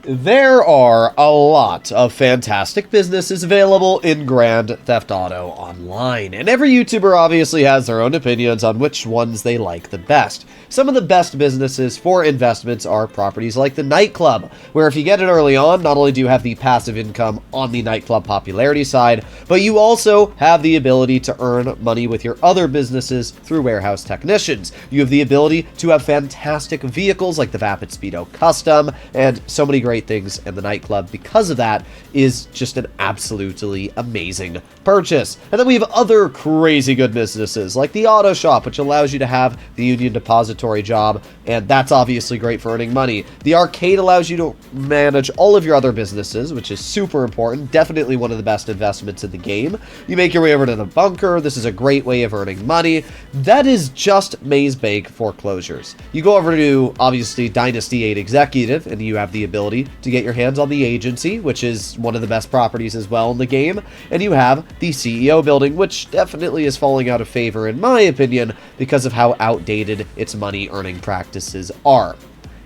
There are a lot of fantastic businesses available in Grand Theft Auto Online, and every YouTuber obviously has their own opinions on which ones they like the best. Some of the best businesses for investments are properties like the nightclub, where if you get it early on, not only do you have the passive income on the nightclub popularity side, but you also have the ability to earn money with your other businesses through warehouse technicians. You have the ability to have fantastic vehicles like the Vapid Speedo Custom, and so many great things, and the nightclub, because of that, is just an absolutely amazing purchase. And then we have other crazy good businesses like the auto shop, which allows you to have the union depository job, and that's obviously great for earning money. The arcade allows you to manage all of your other businesses, which is super important, definitely one of the best investments in the game. You make your way over to the bunker. This is a great way of earning money. That is just Maze Bank foreclosures. You go over to, obviously, Dynasty 8 Executive, and you have the ability to get your hands on the agency, which is one of the best properties as well in the game, and you have the CEO building, which definitely is falling out of favor in my opinion because of how outdated its money earning practices are.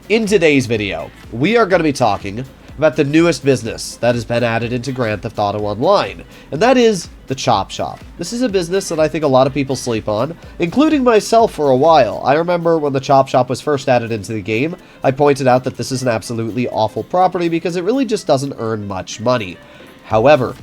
In today's video, we are going to be talking about the newest business that has been added into Grand Theft Auto Online, and that is the Chop Shop. This is a business that I think a lot of people sleep on, including myself for a while. I remember when the Chop Shop was first added into the game, I pointed out that this is an absolutely awful property because it really just doesn't earn much money. However,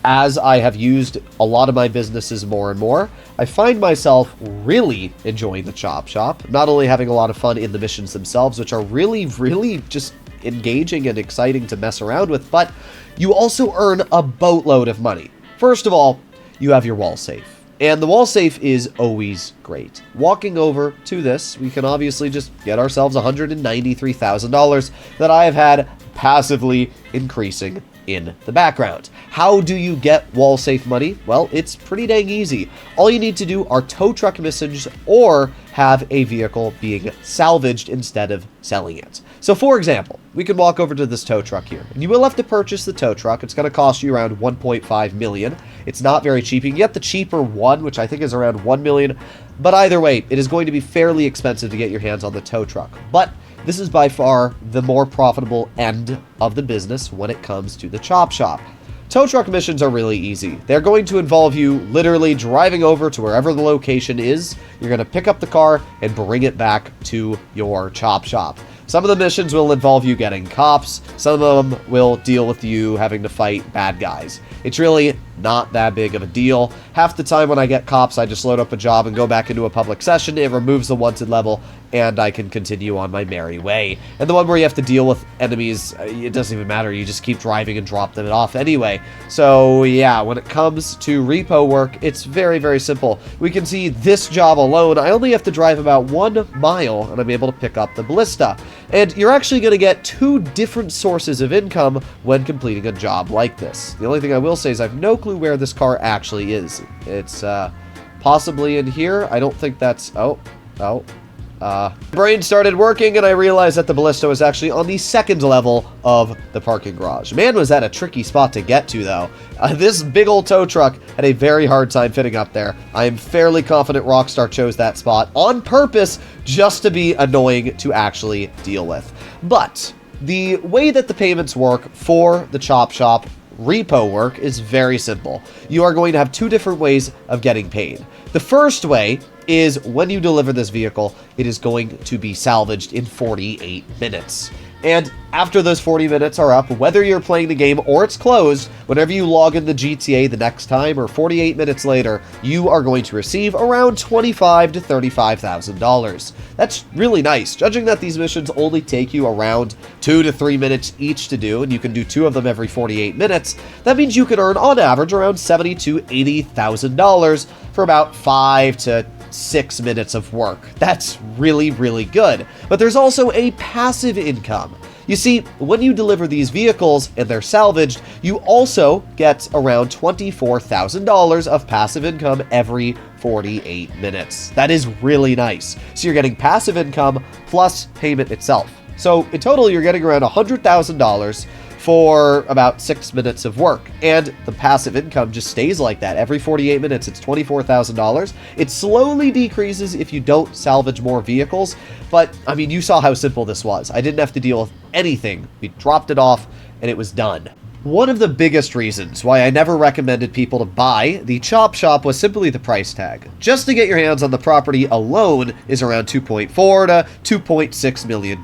as I have used a lot of my businesses more and more, I find myself really enjoying the Chop Shop, not only having a lot of fun in the missions themselves, which are really just engaging and exciting to mess around with, but you also earn a boatload of money. First of all, you have your wall safe, and the wall safe is always great. Walking over to this, we can obviously just get ourselves $193,000 that I have had passively increasing in the background. How do you get wall safe money? Well, it's pretty dang easy. All you need to do are tow truck missions or have a vehicle being salvaged instead of selling it. So for example, we can walk over to this tow truck here, and you will have to purchase the tow truck. It's going to cost you around 1.5 million. It's not very cheap. You can get the cheaper one, which I think is around 1 million, but either way, it is going to be fairly expensive to get your hands on the tow truck. But this is by far the more profitable end of the business when it comes to the Chop Shop. Tow truck missions are really easy. They're going to involve you literally driving over to wherever the location is. You're going to pick up the car and bring it back to your Chop Shop. Some of the missions will involve you getting cops. Some of them will deal with you having to fight bad guys. It's really not that big of a deal. Half the time when I get cops, I just load up a job and go back into a public session. It removes the wanted level, and I can continue on my merry way. And the one where you have to deal with enemies, it doesn't even matter. You just keep driving and drop them off anyway. So yeah, when it comes to repo work, it's very simple. We can see this job alone, I only have to drive about 1 mile, and I'm able to pick up the ballista. And you're actually going to get 2 different sources of income when completing a job like this. The only thing I will say is I have no clue where this car actually is. It's possibly in here. I don't think that's... brain started working, and I realized that the ballista was actually on the 2nd level of the parking garage. Man, was that a tricky spot to get to, though. This big old tow truck had a very hard time fitting up there. I am fairly confident Rockstar chose that spot on purpose just to be annoying to actually deal with. But the way that the payments work for the Chop Shop repo work is very simple. You are going to have 2 different ways of getting paid. The first way is when you deliver this vehicle, it is going to be salvaged in 48 minutes. And after those 40 minutes are up, whether you're playing the game or it's closed, whenever you log into GTA the next time or 48 minutes later, you are going to receive around $25,000 to $35,000. That's really nice, judging that these missions only take you around 2 to 3 minutes each to do, and you can do 2 of them every 48 minutes. That means you can earn on average around $70,000 to $80,000 for about 5 to 6 minutes of work. That's really good. But there's also a passive income. You see, when you deliver these vehicles and they're salvaged, you also get around $24,000 of passive income every 48 minutes. That is really nice. So you're getting passive income plus payment itself. So in total, you're getting around $100,000 for about 6 minutes of work. And the passive income just stays like that. Every 48 minutes, it's $24,000. It slowly decreases if you don't salvage more vehicles. But, I mean, you saw how simple this was. I didn't have to deal with anything. We dropped it off, and it was done. One of the biggest reasons why I never recommended people to buy the Chop Shop was simply the price tag. Just to get your hands on the property alone is around $2.4 to $2.6 million.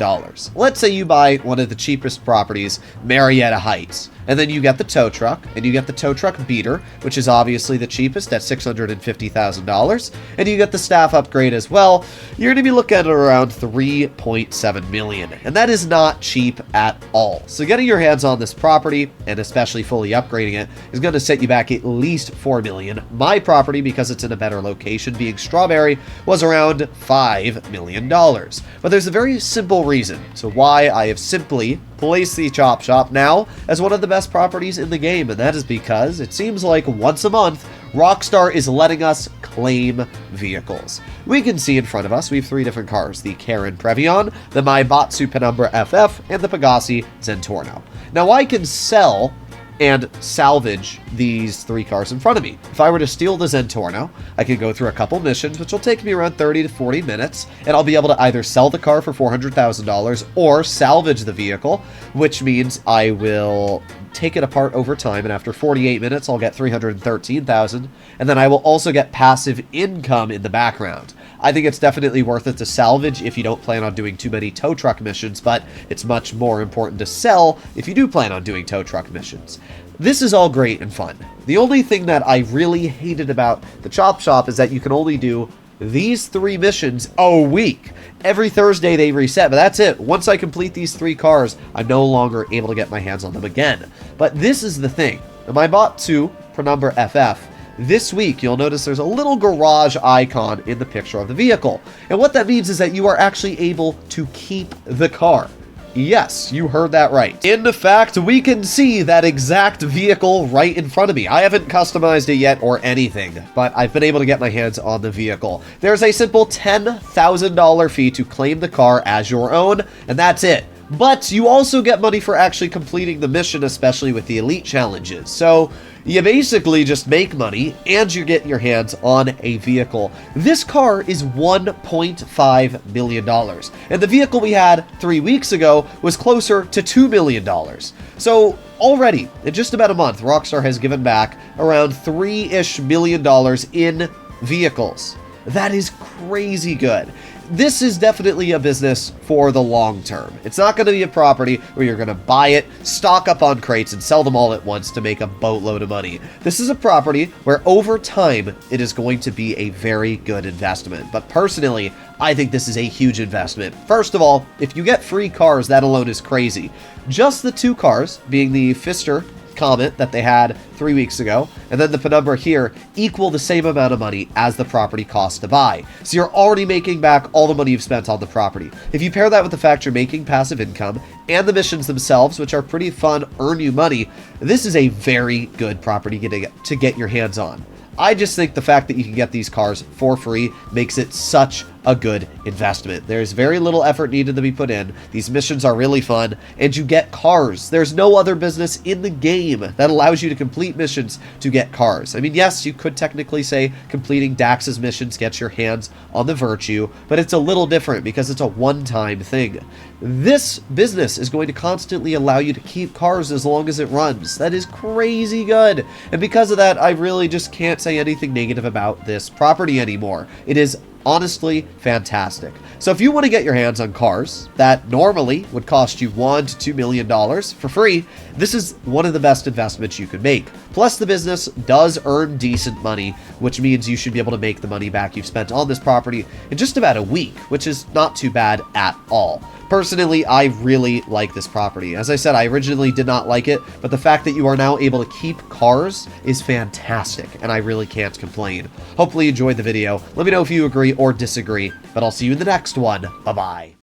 Let's say you buy one of the cheapest properties, Marietta Heights, and then you get the tow truck, and you get the tow truck beater, which is obviously the cheapest at $650,000, and you get the staff upgrade as well. You're going to be looking at around $3.7 million, and that is not cheap at all. So getting your hands on this property, and especially fully upgrading it, is going to set you back at least $4 million. My property, because it's in a better location, being Strawberry, was around $5 million. But there's a very simple reason to why I have simply placed the Chop Shop now as one of the best properties in the game, and that is because it seems like once a month, Rockstar is letting us claim vehicles. We can see in front of us, we have 3 different cars, the Karen Previon, the Maibatsu Penumbra FF, and the Pegassi Zentorno. Now I can sell and salvage these 3 cars in front of me. If I were to steal the Zentorno, I could go through a couple missions, which will take me around 30 to 40 minutes, and I'll be able to either sell the car for $400,000 or salvage the vehicle, which means I will take it apart over time, and after 48 minutes, I'll get $313,000, and then I will also get passive income in the background. I think it's definitely worth it to salvage if you don't plan on doing too many tow truck missions, but it's much more important to sell if you do plan on doing tow truck missions. This is all great and fun. The only thing that I really hated about the Chop Shop is that you can only do these 3 missions a week. Every Thursday they reset, but that's it. Once I complete these 3 cars, I'm no longer able to get my hands on them again. But this is the thing. If I bought 2 Penumbra FF, this week, you'll notice there's a little garage icon in the picture of the vehicle. And what that means is that you are actually able to keep the car. Yes, you heard that right. In fact, we can see that exact vehicle right in front of me. I haven't customized it yet or anything, but I've been able to get my hands on the vehicle. There's a simple $10,000 fee to claim the car as your own, and that's it. But you also get money for actually completing the mission, especially with the elite challenges. So you basically just make money and you get your hands on a vehicle. This car is $1.5 million. And the vehicle we had 3 weeks ago was closer to $2 million. So already, in just about a month, Rockstar has given back around $3-ish million in vehicles. That is crazy good. This is definitely a business for the long term. It's not going to be a property where you're going to buy it, stock up on crates, and sell them all at once to make a boatload of money. This is a property where over time, it is going to be a very good investment. But personally, I think this is a huge investment. First of all, if you get free cars, that alone is crazy. Just the 2 cars, being the Pfister Comet that they had 3 weeks ago, and then the Penumbra here, equal the same amount of money as the property costs to buy. So you're already making back all the money you've spent on the property. If you pair that with the fact you're making passive income, and the missions themselves, which are pretty fun, earn you money, this is a very good property to get your hands on. I just think the fact that you can get these cars for free makes it such a good investment. There's very little effort needed to be put in. These missions are really fun, and you get cars. There's no other business in the game that allows you to complete missions to get cars. I mean, yes, you could technically say completing Dax's missions gets your hands on the Virtue, but it's a little different because it's a one-time thing. This business is going to constantly allow you to keep cars as long as it runs. That is crazy good. And because of that, I really just can't say anything negative about this property anymore. It is honestly fantastic. So if you want to get your hands on cars that normally would cost you $1 to $2 million for free, this is one of the best investments you could make. Plus, the business does earn decent money, which means you should be able to make the money back you've spent on this property in just about a week, which is not too bad at all. Personally, I really like this property. As I said, I originally did not like it, but the fact that you are now able to keep cars is fantastic, and I really can't complain. Hopefully you enjoyed the video. Let me know if you agree or disagree, but I'll see you in the next one. Bye-bye.